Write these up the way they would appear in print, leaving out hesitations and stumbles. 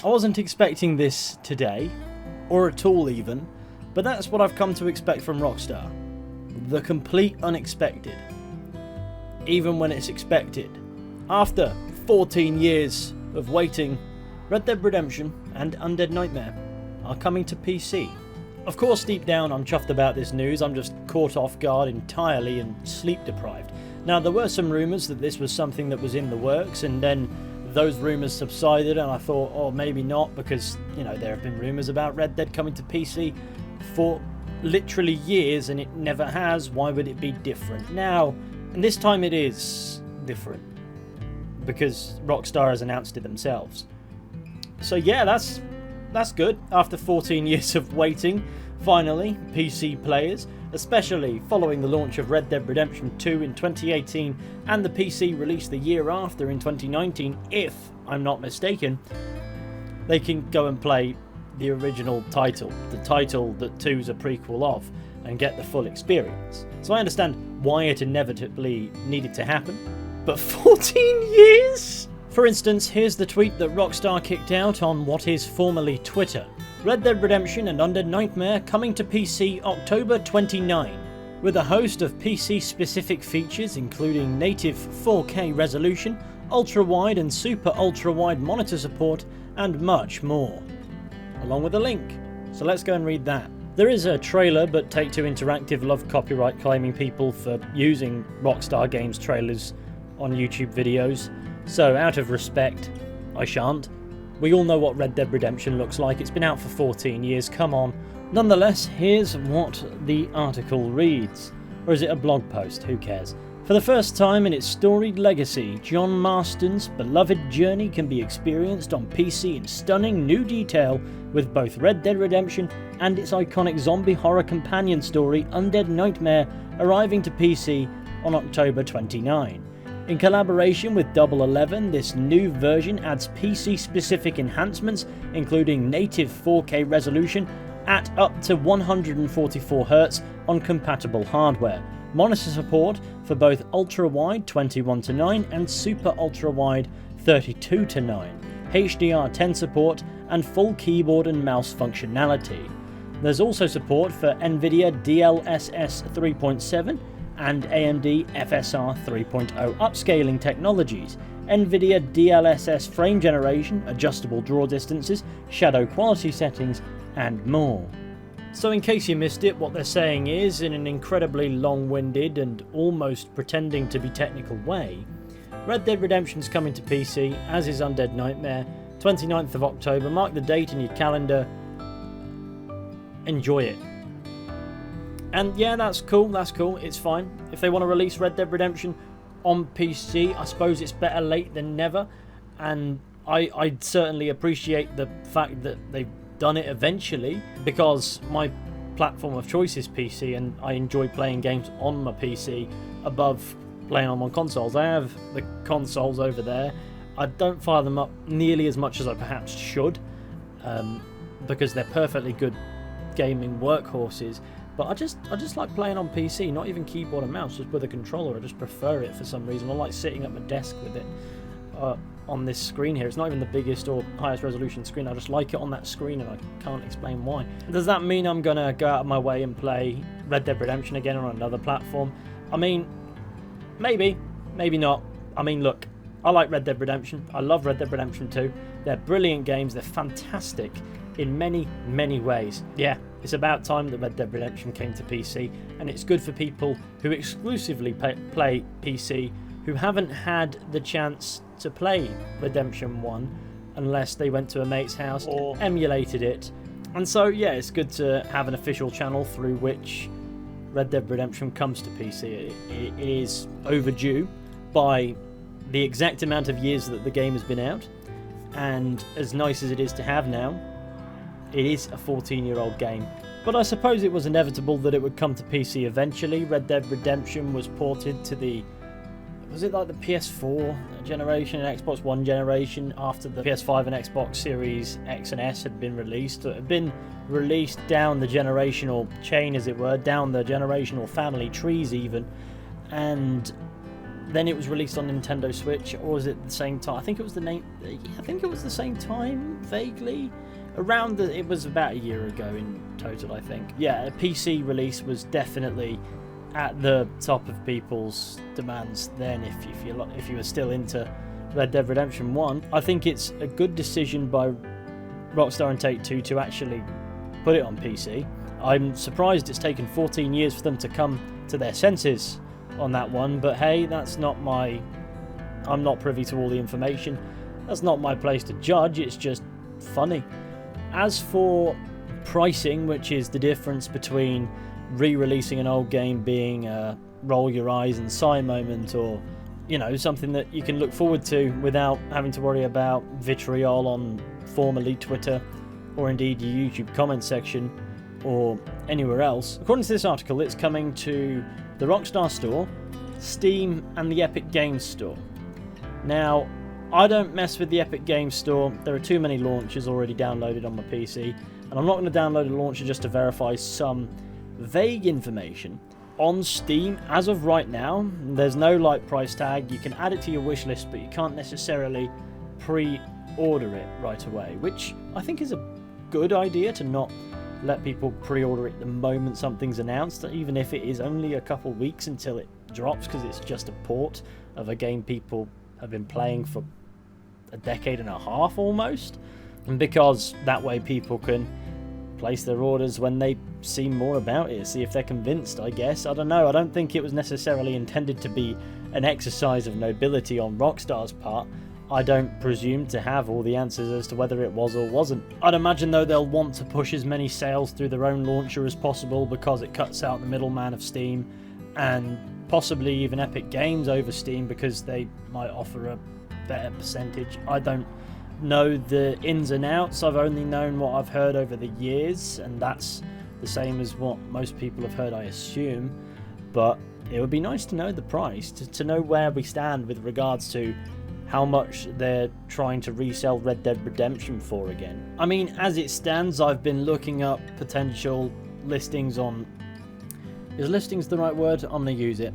I wasn't expecting this today, or at all even, but that's what I've come to expect from Rockstar. The complete unexpected. Even when it's expected. After 14 years of waiting, Red Dead Redemption and Undead Nightmare are coming to PC. Of course, deep down I'm chuffed about this news. I'm just caught off guard entirely and sleep deprived. Now, there were some rumours that this was something that was in the works, and then those rumours subsided and I thought, oh, maybe not, because, you know, there have been rumours about Red Dead coming to PC for literally years and it never has. Why would it be different now? And this time it is different because Rockstar has announced it themselves. So yeah, that's good. After 14 years of waiting, finally, PC players, especially following the launch of Red Dead Redemption 2 in 2018 and the PC release the year after in 2019, if I'm not mistaken, they can go and play the original title, the title that 2's a prequel of, and get the full experience. So I understand why it inevitably needed to happen, but 14 years? For instance, here's the tweet that Rockstar kicked out on what is formerly Twitter. Red Dead Redemption and Undead Nightmare coming to PC October 29, with a host of PC-specific features including native 4K resolution, ultra-wide and super ultra-wide monitor support, and much more. Along with a link. So let's go and read that. There is a trailer, but Take-Two Interactive love copyright claiming people for using Rockstar Games trailers on YouTube videos. So out of respect, I shan't. We all know what Red Dead Redemption looks like. It's been out for 14 years, come on. Nonetheless, here's what the article reads. Or is it a blog post? Who cares? For the first time in its storied legacy, John Marston's beloved journey can be experienced on PC in stunning new detail with both Red Dead Redemption and its iconic zombie horror companion story Undead Nightmare arriving to PC on October 29. In collaboration with Double 11, this new version adds PC-specific enhancements, including native 4K resolution at up to 144Hz on compatible hardware, monitor support for both ultra-wide 21:9 and super ultra-wide 32:9, HDR10 support, and full keyboard and mouse functionality. There's also support for NVIDIA DLSS 3.7 and AMD FSR 3.0 upscaling technologies, NVIDIA DLSS frame generation, adjustable draw distances, shadow quality settings, and more. So in case you missed it, what they're saying is, in an incredibly long-winded and almost pretending to be technical way, Red Dead Redemption's coming to PC, as is Undead Nightmare, 29th of October. Mark the date in your calendar. Enjoy it. And yeah, that's cool, it's fine. If they want to release Red Dead Redemption on PC, I suppose it's better late than never. And I certainly appreciate the fact that they've done it eventually, because my platform of choice is PC and I enjoy playing games on my PC above playing on my consoles. I have the consoles over there. I don't fire them up nearly as much as I perhaps should, because they're perfectly good gaming workhorses. But I just like playing on PC, not even keyboard and mouse, just with a controller. I just prefer it for some reason. I like sitting at my desk with it on this screen here. It's not even the biggest or highest resolution screen. I just like it on that screen and I can't explain why. Does that mean I'm going to go out of my way and play Red Dead Redemption again on another platform? I mean, maybe, maybe not. I mean, look, I like Red Dead Redemption. I love Red Dead Redemption 2. They're brilliant games. They're fantastic in many, many ways. Yeah, it's about time that Red Dead Redemption came to PC, and it's good for people who exclusively play PC, who haven't had the chance to play Redemption 1 unless they went to a mate's house or emulated it. And so, yeah, it's good to have an official channel through which Red Dead Redemption comes to PC. It is overdue by the exact amount of years that the game has been out, and as nice as it is to have now, it is a 14-year-old game. But I suppose it was inevitable that it would come to PC eventually. Red Dead Redemption was ported to the, was it like the PS4 generation and Xbox One generation after the PS5 and Xbox Series X and S had been released. It had been released down the generational chain, as it were, down the generational family trees even. And then it was released on Nintendo Switch, or was it the same time? I think it was the same time, vaguely. It was about a year ago in total, I think. Yeah, a PC release was definitely at the top of people's demands then, if you were still into Red Dead Redemption 1. I think it's a good decision by Rockstar and Take-Two to actually put it on PC. I'm surprised it's taken 14 years for them to come to their senses on that one, but hey, I'm not privy to all the information. That's not my place to judge, it's just funny. As for pricing, which is the difference between re-releasing an old game being a roll your eyes and sigh moment, or something that you can look forward to without having to worry about vitriol on formerly Twitter, or indeed your YouTube comment section, or anywhere else. According to this article, it's coming to the Rockstar Store, Steam, and the Epic Games Store. Now, I don't mess with the Epic Games Store. There are too many launchers already downloaded on my PC, and I'm not going to download a launcher just to verify some vague information. On Steam, as of right now, there's no price tag. You can add it to your wish list, but you can't necessarily pre-order it right away, which I think is a good idea, to not let people pre-order it the moment something's announced, even if it is only a couple weeks until it drops, because it's just a port of a game people have been playing for a decade and a half almost, and because that way people can place their orders when they see more about it, see if they're convinced, I guess. I don't know, I don't think it was necessarily intended to be an exercise of nobility on Rockstar's part. I don't presume to have all the answers as to whether it was or wasn't. I'd imagine though they'll want to push as many sales through their own launcher as possible, because it cuts out the middleman of Steam, and possibly even Epic Games over Steam, because they might offer a better percentage. I don't know the ins and outs. I've only known what I've heard over the years, and that's the same as what most people have heard, I assume. But it would be nice to know the price, to know where we stand with regards to how much they're trying to resell Red Dead Redemption for again. I mean, as it stands, I've been looking up potential listings on... Is listings the right word? I'm going to use it.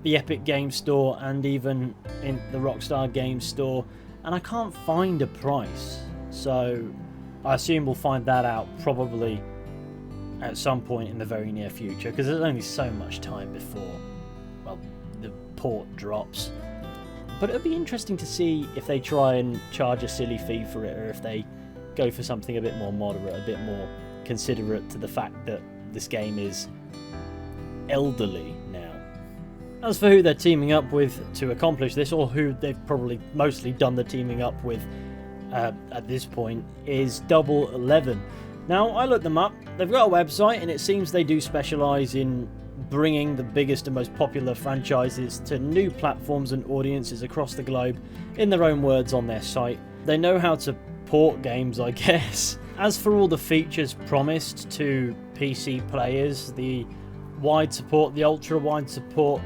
The Epic Games Store, and even in the Rockstar Game Store, and I can't find a price. So I assume we'll find that out probably at some point in the very near future, because there's only so much time before, well, the port drops. But it'll be interesting to see if they try and charge a silly fee for it, or if they go for something a bit more moderate, a bit more considerate to the fact that this game is elderly now. As for who they're teaming up with to accomplish this, or who they've probably mostly done the teaming up with at this point, is Double 11. Now, I looked them up. They've got a website, and it seems they do specialise in bringing the biggest and most popular franchises to new platforms and audiences across the globe, in their own words on their site. They know how to port games, I guess. As for all the features promised to PC players, the wide support, the ultra wide support,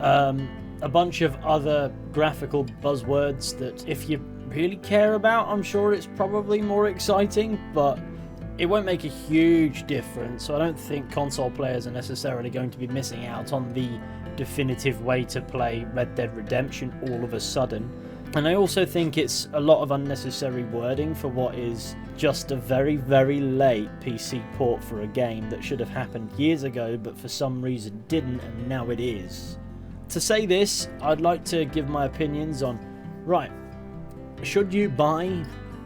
a bunch of other graphical buzzwords that if you really care about, I'm sure it's probably more exciting, but it won't make a huge difference. So I don't think console players are necessarily going to be missing out on the definitive way to play Red Dead Redemption all of a sudden. And I also think it's a lot of unnecessary wording for what is just a very, very late PC port for a game that should have happened years ago, but for some reason didn't, and now it is. To say this, I'd like to give my opinions on, right, should you buy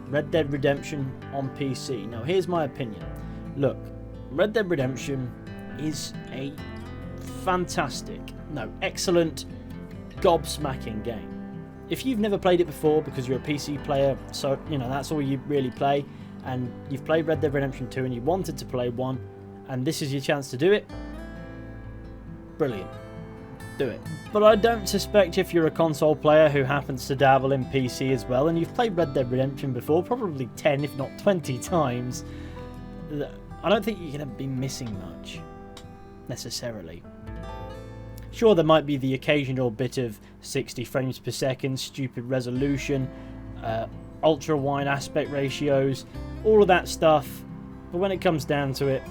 Red Dead Redemption on PC? Now, here's my opinion. Look, Red Dead Redemption is a fantastic, excellent, gobsmacking game. If you've never played it before because you're a PC player, so, that's all you really play, and you've played Red Dead Redemption 2 and you wanted to play 1, and this is your chance to do it, brilliant. Do it. But I don't suspect if you're a console player who happens to dabble in PC as well, and you've played Red Dead Redemption before, probably 10 if not 20 times, I don't think you're going to be missing much, necessarily. Sure, there might be the occasional bit of 60 frames per second, stupid resolution, ultra wide aspect ratios, all of that stuff, but when it comes down to it,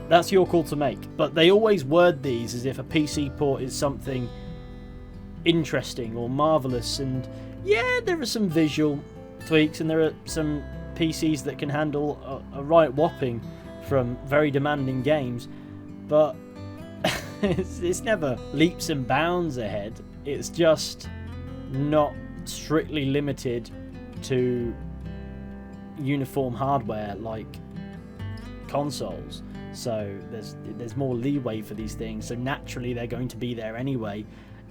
that's your call to make. But they always word these as if a PC port is something interesting or marvellous. And yeah, there are some visual tweaks, and there are some PCs that can handle a right whopping from very demanding games, but it's never leaps and bounds ahead. It's just not strictly limited to uniform hardware like consoles. So there's more leeway for these things, so naturally they're going to be there anyway.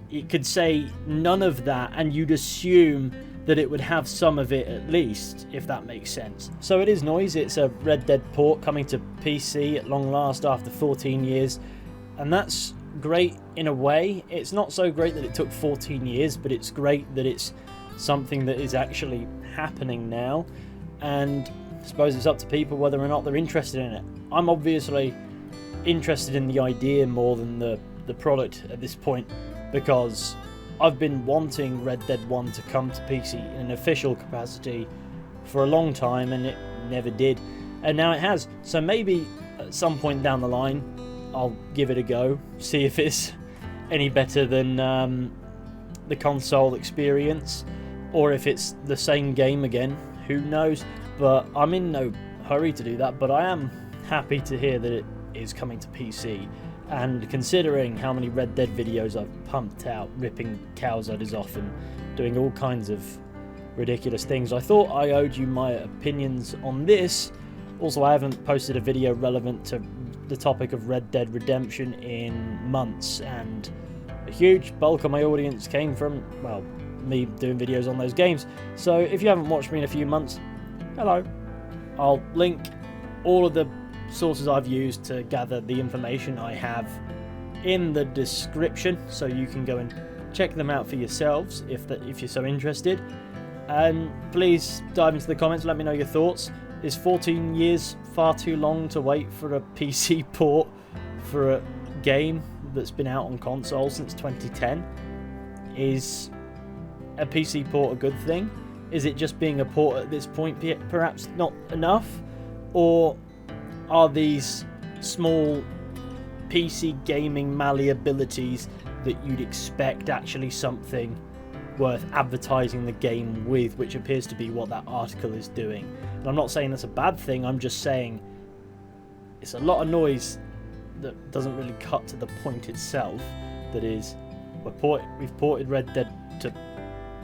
You could say none of that and you'd assume that it would have some of it at least, if that makes sense. So it is noise. It's a Red Dead port coming to PC at long last after 14 years, and that's great in a way. It's not so great that it took 14 years, but it's great that it's something that is actually happening now, and I suppose it's up to people whether or not they're interested in it. I'm obviously interested in the idea more than the product at this point, because I've been wanting Red Dead 1 to come to PC in an official capacity for a long time, and it never did, and now it has. So maybe at some point down the line I'll give it a go, see if it's any better than the console experience, or if it's the same game again, who knows. But I'm in no hurry to do that, but I am happy to hear that it is coming to PC. And considering how many Red Dead videos I've pumped out, ripping cows' udders off and doing all kinds of ridiculous things, I thought I owed you my opinions on this. Also, I haven't posted a video relevant to the topic of Red Dead Redemption in months, and a huge bulk of my audience came from, well, me doing videos on those games. So if you haven't watched me in a few months, hello. I'll link all of the sources I've used to gather the information I have in the description, so you can go and check them out for yourselves if you're so interested. And please dive into the comments, let me know your thoughts. Is 14 years far too long to wait for a PC port for a game that's been out on console since 2010? Is a PC port a good thing? Is it just being a port at this point perhaps not enough? Or are these small PC gaming malleabilities that you'd expect actually something worth advertising the game with, which appears to be what that article is doing? And I'm not saying that's a bad thing, I'm just saying it's a lot of noise that doesn't really cut to the point itself. That is, we've ported Red Dead to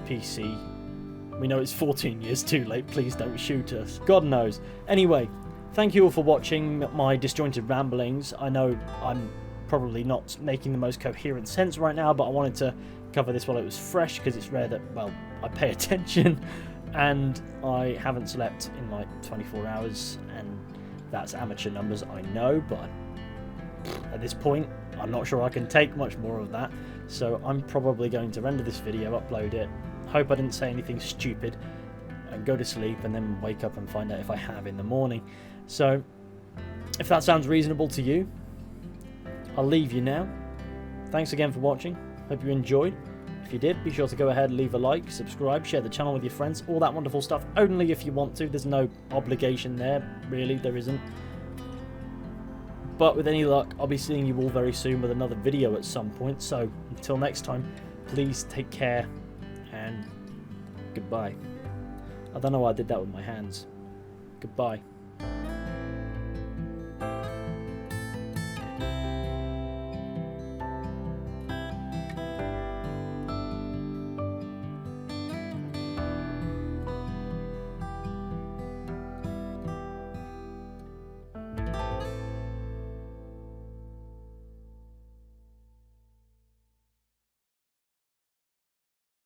PC. We know it's 14 years too late, please don't shoot us. God knows. Anyway, thank you all for watching my disjointed ramblings. I know I'm probably not making the most coherent sense right now, but I wanted to cover this while it was fresh, because it's rare that, well, I pay attention, and I haven't slept in like 24 hours, and that's amateur numbers, I know, but at this point I'm not sure I can take much more of that. So I'm probably going to render this video, upload it, hope I didn't say anything stupid, and go to sleep, and then wake up and find out if I have in the morning. So if that sounds reasonable to you, I'll leave you now. Thanks again for watching, hope you enjoyed. If you did, be sure to go ahead and leave a like, subscribe, share the channel with your friends, all that wonderful stuff, only if you want to. There's no obligation there, really, there isn't. But with any luck, I'll be seeing you all very soon with another video at some point. So until next time, please take care and goodbye. I don't know why I did that with my hands. Goodbye.